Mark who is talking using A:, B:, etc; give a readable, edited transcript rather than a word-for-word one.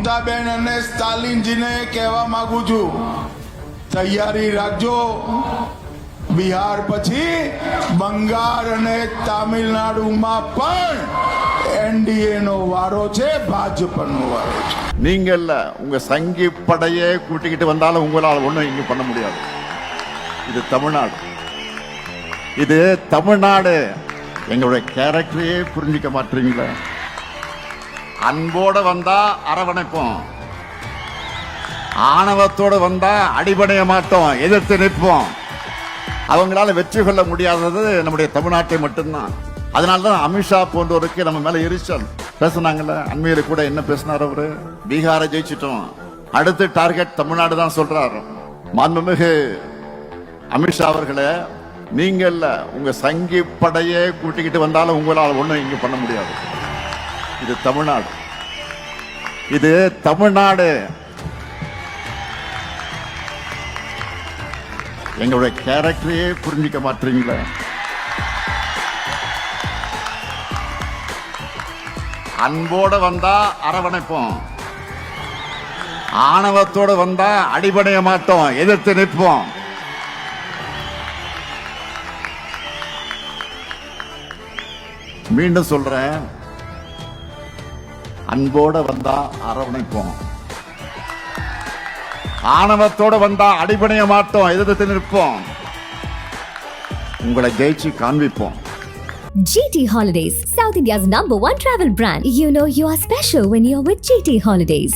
A: મમતાબેન અને સ્ટાલિનજીને કહેવા માંગુ છું, તૈયારી રાખજો. બિહાર પછી બંગાળ અને તામિલનાડુમાં પણ એનડીએ નો વારો છે, ભાજપનો વારો છે.
B: நீங்கள் உங்க சங்கி படையே கூட்டிக்கிட்டு வந்தாலும் உங்களால் ஒண்ணும் இங்க பண்ண முடியாது. இது தமிழ்நாடு, இது தமிழ்நாடு. எங்களுடைய கேரக்டரையே புரிஞ்சிக்க மாட்டீங்களா? அன்போட வந்தா அரவணைப்போம், ஆணவத்தோடு வந்தா அடிபடைய மாட்டோம், எதிர்த்து நிற்போம். அவங்களால வெற்றி கொள்ள முடியாதது நம்முடைய தமிழ்நாட்டை மட்டும்தான். அதனாலதான் அமித்ஷா போன்றவருக்கு நம்ம மேல எரிச்சல் பேசினாங்கல்ல. அண்மையில கூட என்ன பேசினார் அவரு? பீகாரை ஜெயிச்சிட்டோம், அடுத்து டார்கெட் தமிழ்நாடு தான் சொல்றாரு. மாண்புமிகு அமித்ஷா அவர்களே, நீங்க இல்ல உங்க சங்கி படையே கூட்டிக்கிட்டு வந்தாலும் உங்களால் ஒண்ணும் இங்க பண்ண முடியாது. இது தமிழ்நாடு, இது தமிழ்நாடு. எங்களுடைய கேரக்டரையே புரிஞ்சிக்க மாட்டீங்களா? அன்போட வந்தா அரவணைப்போம், ஆணவத்தோடு வந்தா அடிபடைய மாட்டோம், எதிர்த்து நிற்போம். மீண்டும் சொல்றேன், அன்போட வந்தா அரவணைப்போம், ஆணவத்தோடு வந்தா அடிபடைய மாட்டோம், எதிர்த்து நிற்போம். உங்களை ஜெயிச்சு காண்பிப்போம்.
C: GT Holidays, South India's #1 travel brand. You know you are special when you're with GT Holidays.